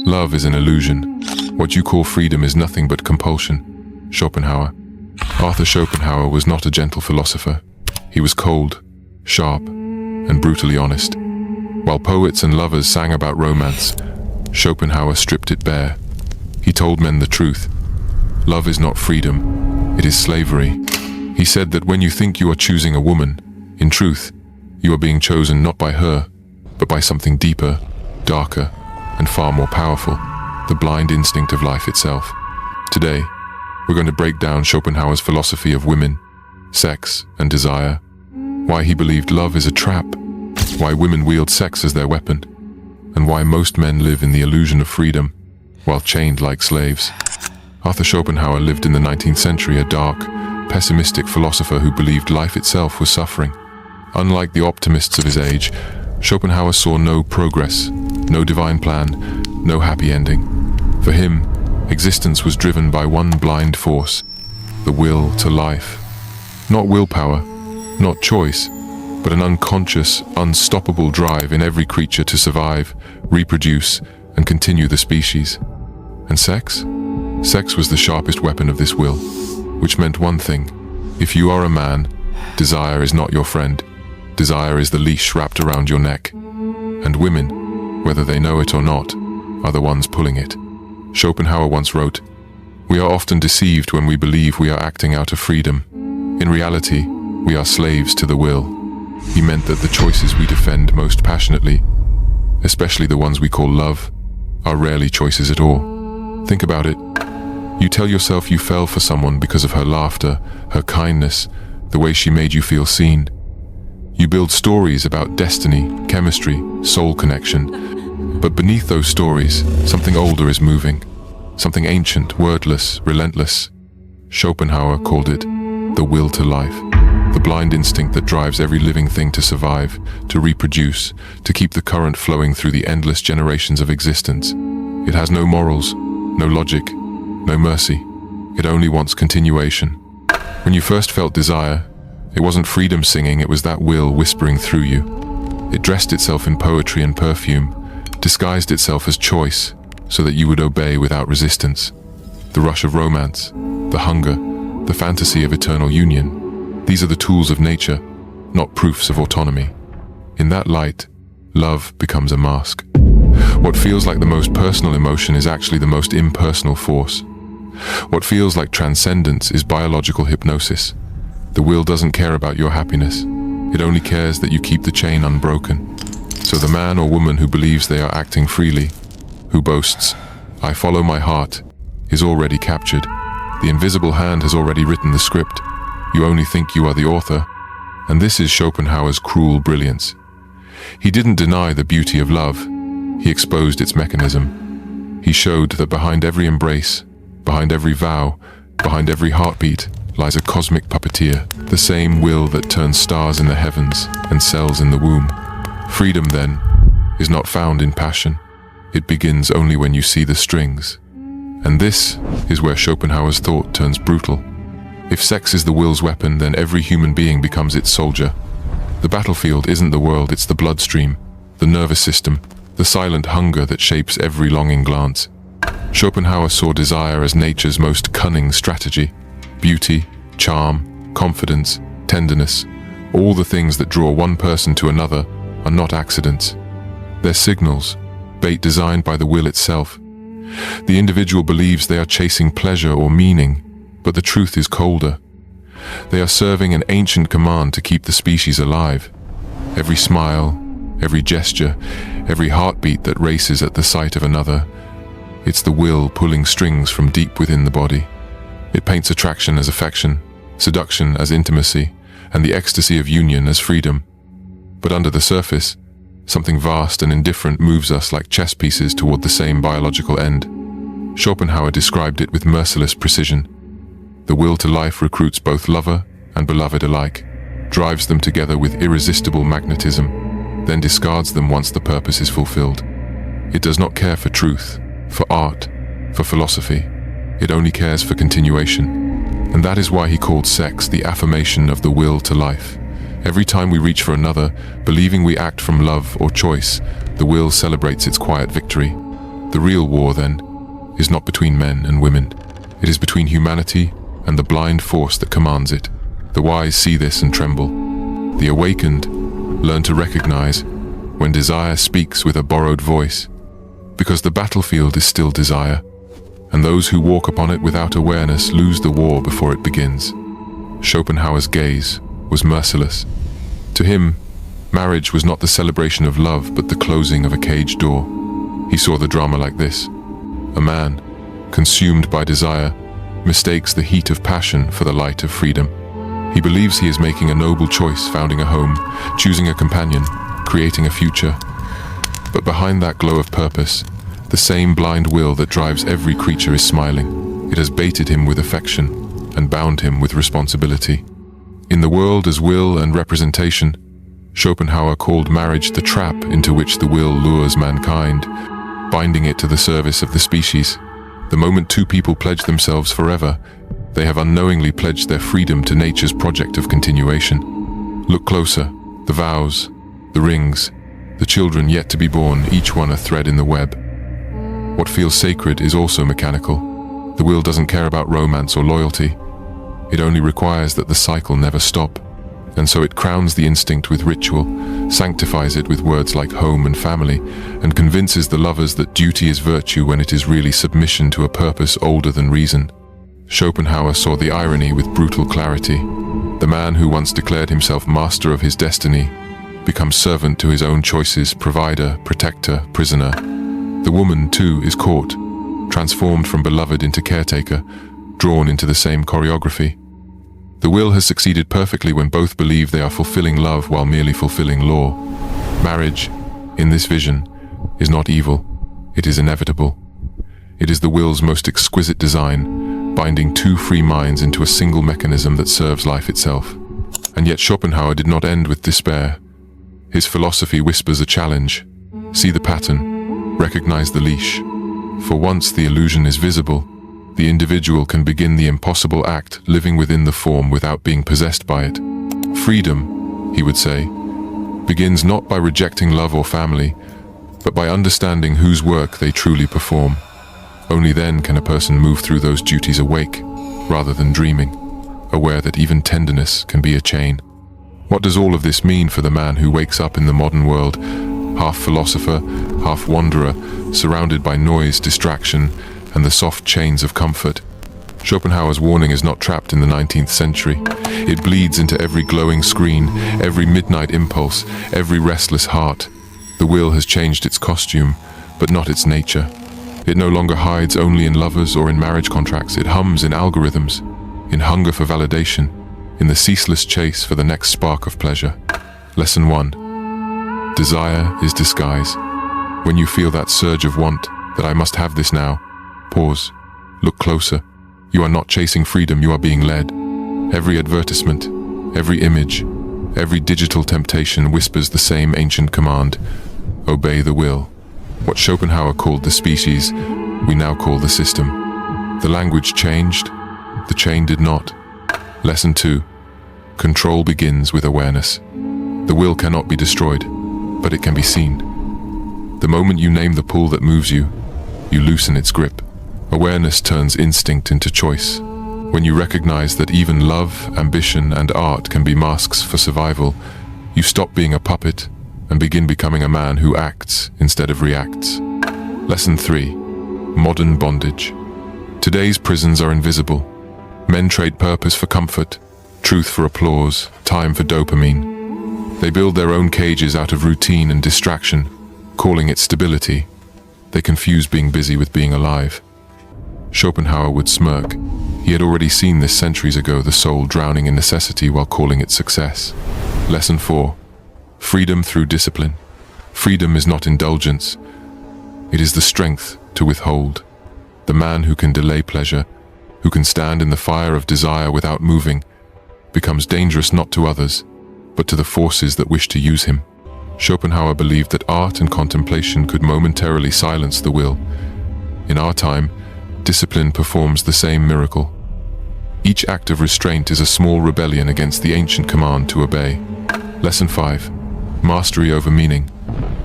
Love is an illusion. What you call freedom is nothing but compulsion. Schopenhauer. Arthur Schopenhauer was not a gentle philosopher. He was cold, sharp, and brutally honest. While poets and lovers sang about romance, Schopenhauer stripped it bare. He told men the truth. Love is not freedom, it is slavery. He said that when you think you are choosing a woman, in truth, you are being chosen not by her, but by something deeper, darker, and far more powerful, the blind instinct of life itself. Today, we're going to break down Schopenhauer's philosophy of women, sex, and desire, why he believed love is a trap, why women wield sex as their weapon, and why most men live in the illusion of freedom, while chained like slaves. Arthur Schopenhauer lived in the 19th century, a dark, pessimistic philosopher who believed life itself was suffering. Unlike the optimists of his age, Schopenhauer saw no progress, no divine plan, no happy ending. For him, existence was driven by one blind force, the will to life. Not willpower, not choice, but an unconscious, unstoppable drive in every creature to survive, reproduce, and continue the species. And sex? Sex was the sharpest weapon of this will, which meant one thing: if you are a man, desire is not your friend. Desire is the leash wrapped around your neck. And women, whether they know it or not, are the ones pulling it. Schopenhauer once wrote, "We are often deceived when we believe we are acting out of freedom. In reality, we are slaves to the will." He meant that the choices we defend most passionately, especially the ones we call love, are rarely choices at all. Think about it. You tell yourself you fell for someone because of her laughter, her kindness, the way she made you feel seen. You build stories about destiny, chemistry, soul connection. But beneath those stories, something older is moving. Something ancient, wordless, relentless. Schopenhauer called it the will to life. The blind instinct that drives every living thing to survive, to reproduce, to keep the current flowing through the endless generations of existence. It has no morals, no logic, no mercy. It only wants continuation. When you first felt desire, it wasn't freedom singing, it was that will whispering through you. It dressed itself in poetry and perfume, disguised itself as choice, so that you would obey without resistance. The rush of romance, the hunger, the fantasy of eternal union. These are the tools of nature, not proofs of autonomy. In that light, love becomes a mask. What feels like the most personal emotion is actually the most impersonal force. What feels like transcendence is biological hypnosis. The will doesn't care about your happiness. It only cares that you keep the chain unbroken. So the man or woman who believes they are acting freely, who boasts, "I follow my heart," is already captured. The invisible hand has already written the script. You only think you are the author. And this is Schopenhauer's cruel brilliance. He didn't deny the beauty of love. He exposed its mechanism. He showed that behind every embrace, behind every vow, behind every heartbeat, lies a cosmic puppeteer, the same will that turns stars in the heavens and cells in the womb. Freedom, then, is not found in passion. It begins only when you see the strings. And this is where Schopenhauer's thought turns brutal. If sex is the will's weapon, then every human being becomes its soldier. The battlefield isn't the world, it's the bloodstream, the nervous system, the silent hunger that shapes every longing glance. Schopenhauer saw desire as nature's most cunning strategy. Beauty, charm, confidence, tenderness, all the things that draw one person to another are not accidents. They're signals, bait designed by the will itself. The individual believes they are chasing pleasure or meaning, but the truth is colder. They are serving an ancient command to keep the species alive. Every smile, every gesture, every heartbeat that races at the sight of another, it's the will pulling strings from deep within the body. It paints attraction as affection, seduction as intimacy, and the ecstasy of union as freedom. But under the surface, something vast and indifferent moves us like chess pieces toward the same biological end. Schopenhauer described it with merciless precision. The will to life recruits both lover and beloved alike, drives them together with irresistible magnetism, then discards them once the purpose is fulfilled. It does not care for truth, for art, for philosophy. It only cares for continuation. And that is why he called sex the affirmation of the will to life. Every time we reach for another, believing we act from love or choice, the will celebrates its quiet victory. The real war, then, is not between men and women. It is between humanity and the blind force that commands it. The wise see this and tremble. The awakened learn to recognize when desire speaks with a borrowed voice, because the battlefield is still desire, and those who walk upon it without awareness lose the war before it begins. Schopenhauer's gaze was merciless. To him, marriage was not the celebration of love, but the closing of a cage door. He saw the drama like this. A man, consumed by desire, mistakes the heat of passion for the light of freedom. He believes he is making a noble choice, founding a home, choosing a companion, creating a future. But behind that glow of purpose, the same blind will that drives every creature is smiling. It has baited him with affection and bound him with responsibility. In the world as will and representation, Schopenhauer called marriage the trap into which the will lures mankind, binding it to the service of the species. The moment two people pledge themselves forever, they have unknowingly pledged their freedom to nature's project of continuation. Look closer. The vows, the rings, the children yet to be born, each one a thread in the web. What feels sacred is also mechanical. The will doesn't care about romance or loyalty. It only requires that the cycle never stop. And so it crowns the instinct with ritual, sanctifies it with words like home and family, and convinces the lovers that duty is virtue when it is really submission to a purpose older than reason. Schopenhauer saw the irony with brutal clarity. The man who once declared himself master of his destiny becomes servant to his own choices, provider, protector, prisoner. The woman, too, is caught, transformed from beloved into caretaker, drawn into the same choreography. The will has succeeded perfectly when both believe they are fulfilling love while merely fulfilling law. Marriage, in this vision, is not evil. It is inevitable. It is the will's most exquisite design, binding two free minds into a single mechanism that serves life itself. And yet Schopenhauer did not end with despair. His philosophy whispers a challenge. See the pattern. Recognize the leash. For once the illusion is visible, the individual can begin the impossible act, living within the form without being possessed by it. Freedom, he would say, begins not by rejecting love or family, but by understanding whose work they truly perform. Only then can a person move through those duties awake, rather than dreaming, aware that even tenderness can be a chain. What does all of this mean for the man who wakes up in the modern world, half philosopher, half wanderer, surrounded by noise, distraction, and the soft chains of comfort? Schopenhauer's warning is not trapped in the 19th century. It bleeds into every glowing screen, every midnight impulse, every restless heart. The will has changed its costume, but not its nature. It no longer hides only in lovers or in marriage contracts. It hums in algorithms, in hunger for validation, in the ceaseless chase for the next spark of pleasure. Lesson 1. Desire is disguise. When you feel that surge of want, that I must have this now, pause. Look closer. You are not chasing freedom, you are being led. Every advertisement, every image, every digital temptation whispers the same ancient command: obey the will. What Schopenhauer called the species, we now call the system. The language changed, the chain did not. Lesson 2. Control begins with awareness. The will cannot be destroyed, but it can be seen. The moment you name the pull that moves you, you loosen its grip. Awareness turns instinct into choice. When you recognize that even love, ambition, and art can be masks for survival, you stop being a puppet and begin becoming a man who acts instead of reacts. Lesson 3. Modern bondage. Today's prisons are invisible. Men trade purpose for comfort, truth for applause, time for dopamine. They build their own cages out of routine and distraction, calling it stability. They confuse being busy with being alive. Schopenhauer would smirk. He had already seen this centuries ago, the soul drowning in necessity while calling it success. Lesson 4. Freedom through discipline. Freedom is not indulgence. It is the strength to withhold. The man who can delay pleasure, who can stand in the fire of desire without moving, becomes dangerous not to others, but to the forces that wish to use him. Schopenhauer believed that art and contemplation could momentarily silence the will. In our time, discipline performs the same miracle. Each act of restraint is a small rebellion against the ancient command to obey. Lesson 5. Mastery over meaning.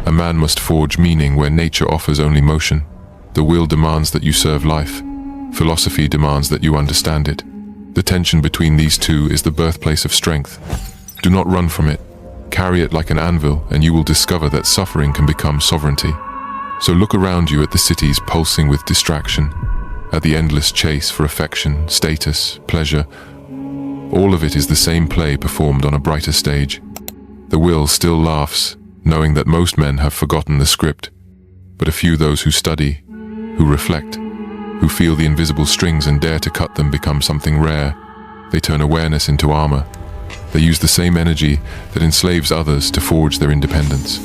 A man must forge meaning where nature offers only motion. The will demands that you serve life. Philosophy demands that you understand it. The tension between these two is the birthplace of strength. Do not run from it. Carry it like an anvil, and you will discover that suffering can become sovereignty. So look around you at the cities pulsing with distraction, at the endless chase for affection, status, pleasure. All of it is the same play performed on a brighter stage. The will still laughs, knowing that most men have forgotten the script, but a few those who study, who reflect, who feel the invisible strings and dare to cut them become something rare. They turn awareness into armor. They use the same energy that enslaves others to forge their independence.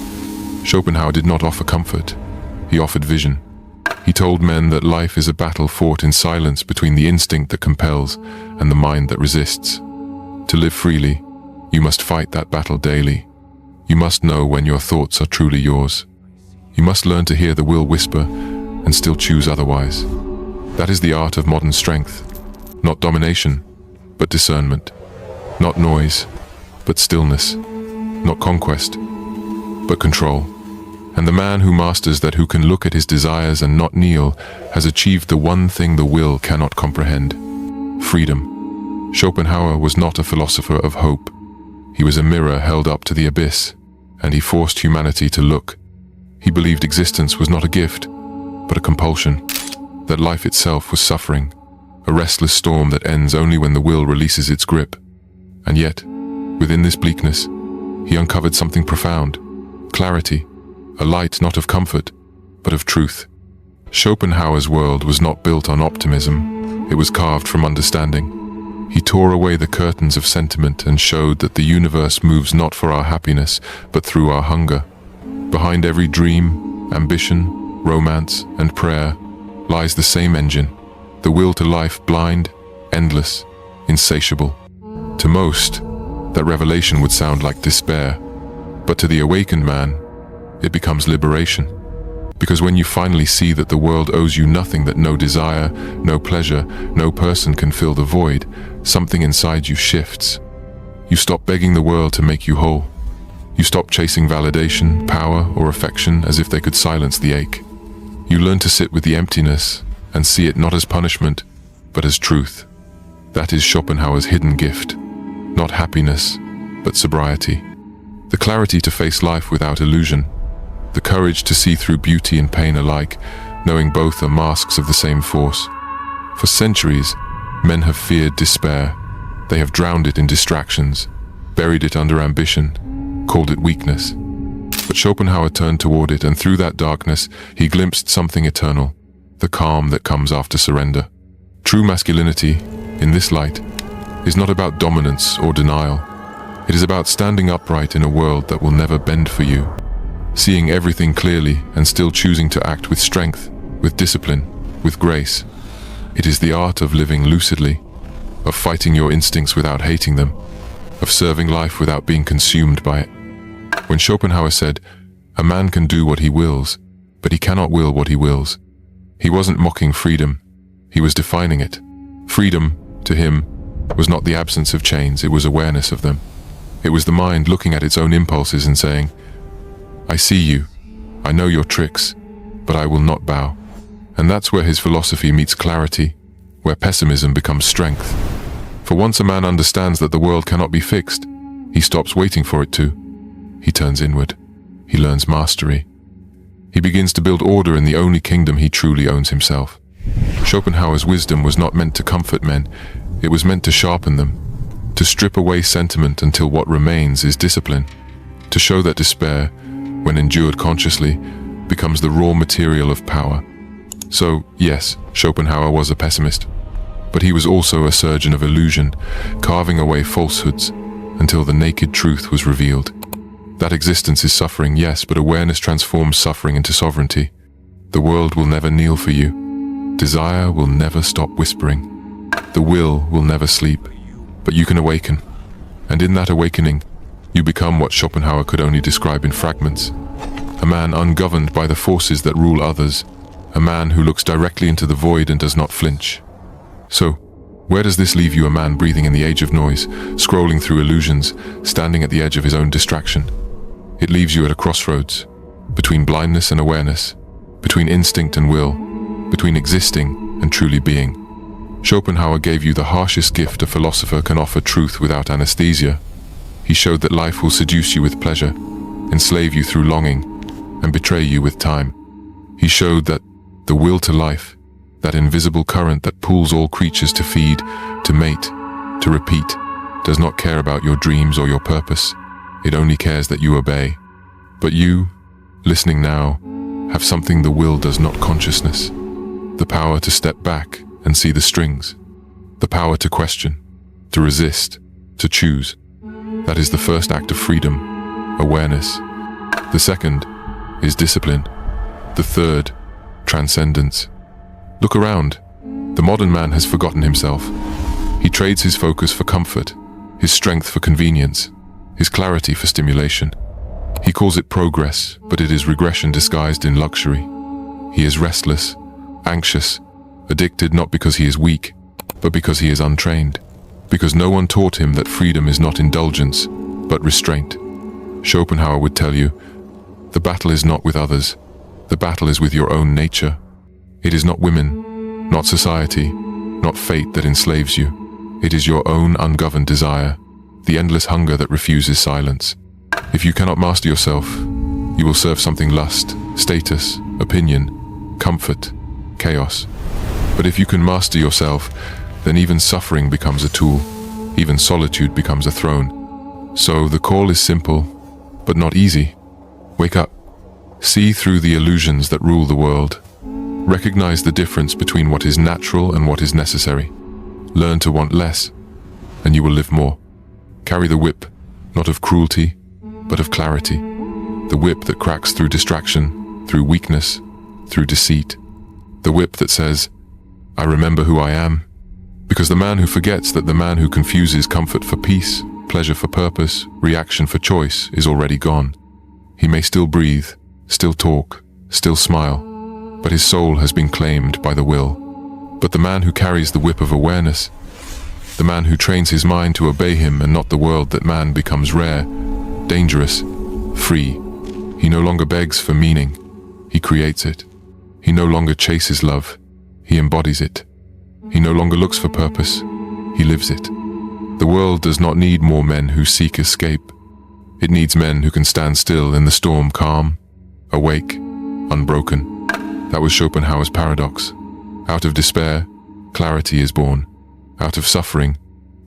Schopenhauer did not offer comfort. He offered vision. He told men that life is a battle fought in silence between the instinct that compels and the mind that resists. To live freely, you must fight that battle daily. You must know when your thoughts are truly yours. You must learn to hear the will whisper and still choose otherwise. That is the art of modern strength. Not domination, but discernment. Not noise, but stillness. Not conquest, but control. And the man who masters that, who can look at his desires and not kneel, has achieved the one thing the will cannot comprehend: freedom. Schopenhauer was not a philosopher of hope. He was a mirror held up to the abyss, and he forced humanity to look. He believed existence was not a gift, but a compulsion, that life itself was suffering, a restless storm that ends only when the will releases its grip. And yet, within this bleakness, he uncovered something profound: clarity, a light not of comfort, but of truth. Schopenhauer's world was not built on optimism, it was carved from understanding. He tore away the curtains of sentiment and showed that the universe moves not for our happiness, but through our hunger. Behind every dream, ambition, romance, and prayer lies the same engine, the will to life, blind, endless, insatiable. To most, that revelation would sound like despair, but to the awakened man, it becomes liberation. Because when you finally see that the world owes you nothing, that no desire, no pleasure, no person can fill the void, something inside you shifts. You stop begging the world to make you whole. You stop chasing validation, power, or affection as if they could silence the ache. You learn to sit with the emptiness and see it not as punishment, but as truth. That is Schopenhauer's hidden gift. Not happiness, but sobriety. The clarity to face life without illusion. The courage to see through beauty and pain alike, knowing both are masks of the same force. For centuries, men have feared despair. They have drowned it in distractions, buried it under ambition, called it weakness. But Schopenhauer turned toward it, and through that darkness, he glimpsed something eternal, the calm that comes after surrender. True masculinity, in this light, is not about dominance or denial. It is about standing upright in a world that will never bend for you, seeing everything clearly and still choosing to act with strength, with discipline, with grace. It is the art of living lucidly, of fighting your instincts without hating them, of serving life without being consumed by it. When Schopenhauer said, "A man can do what he wills, but he cannot will what he wills," he wasn't mocking freedom, he was defining it. Freedom, to him, was not the absence of chains, it was awareness of them. It was the mind looking at its own impulses and saying, "I see you, I know your tricks, but I will not bow." And that's where his philosophy meets clarity, where pessimism becomes strength. For once a man understands that the world cannot be fixed, he stops waiting for it to. He turns inward. He learns mastery. He begins to build order in the only kingdom he truly owns himself. Schopenhauer's wisdom was not meant to comfort men, it was meant to sharpen them, to strip away sentiment until what remains is discipline, to show that despair, when endured consciously, becomes the raw material of power. So, yes, Schopenhauer was a pessimist, but he was also a surgeon of illusion, carving away falsehoods until the naked truth was revealed. That existence is suffering, yes, but awareness transforms suffering into sovereignty. The world will never kneel for you. Desire will never stop whispering. The will never sleep, but you can awaken. And in that awakening, you become what Schopenhauer could only describe in fragments. A man ungoverned by the forces that rule others. A man who looks directly into the void and does not flinch. So, where does this leave you, a man breathing in the age of noise, scrolling through illusions, standing at the edge of his own distraction? It leaves you at a crossroads, between blindness and awareness, between instinct and will, between existing and truly being. Schopenhauer gave you the harshest gift a philosopher can offer: truth without anesthesia. He showed that life will seduce you with pleasure, enslave you through longing, and betray you with time. He showed that the will to life, that invisible current that pulls all creatures to feed, to mate, to repeat, does not care about your dreams or your purpose. It only cares that you obey. But you, listening now, have something the will does not: consciousness. The power to step back and see the strings. The power to question, to resist, to choose. That is the first act of freedom, awareness. The second is discipline. The third, transcendence. Look around. The modern man has forgotten himself. He trades his focus for comfort, his strength for convenience, his clarity for stimulation. He calls it progress, but it is regression disguised in luxury. He is restless, anxious, addicted, not because he is weak, but because he is untrained, because no one taught him that freedom is not indulgence, but restraint. Schopenhauer would tell you, the battle is not with others, the battle is with your own nature. It is not women, not society, not fate that enslaves you. It is your own ungoverned desire, the endless hunger that refuses silence. If you cannot master yourself, you will serve something: lust, status, opinion, comfort, chaos. But if you can master yourself, then even suffering becomes a tool, even solitude becomes a throne. So the call is simple, but not easy. Wake up. See through the illusions that rule the world. Recognize the difference between what is natural and what is necessary. Learn to want less, and you will live more. Carry the whip, not of cruelty, but of clarity. The whip that cracks through distraction, through weakness, through deceit. The whip that says, I remember who I am. Because the man who forgets that the man who confuses comfort for peace, pleasure for purpose, reaction for choice is already gone. He may still breathe, still talk, still smile, but his soul has been claimed by the will. But the man who carries the whip of awareness, the man who trains his mind to obey him and not the world, that man becomes rare, dangerous, free. He no longer begs for meaning, he creates it. He no longer chases love, he embodies it. He no longer looks for purpose, he lives it. The world does not need more men who seek escape. It needs men who can stand still in the storm, calm, awake, unbroken. That was Schopenhauer's paradox. Out of despair, clarity is born. Out of suffering,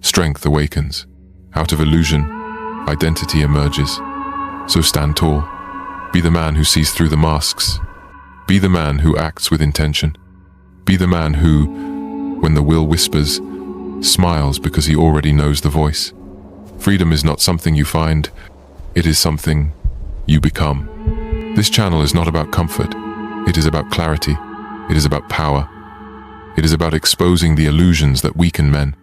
strength awakens. Out of illusion, identity emerges. So stand tall. Be the man who sees through the masks. Be the man who acts with intention. Be the man who, when the will whispers, smiles because he already knows the voice. Freedom is not something you find, it is something you become. This channel is not about comfort, it is about clarity, it is about power. It is about exposing the illusions that weaken men.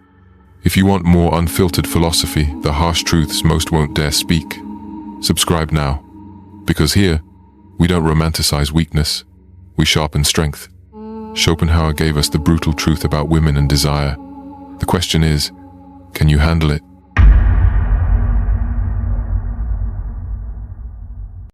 If you want more unfiltered philosophy, the harsh truths most won't dare speak, subscribe now. Because here, we don't romanticize weakness, we sharpen strength. Schopenhauer gave us the brutal truth about women and desire. The question is, can you handle it?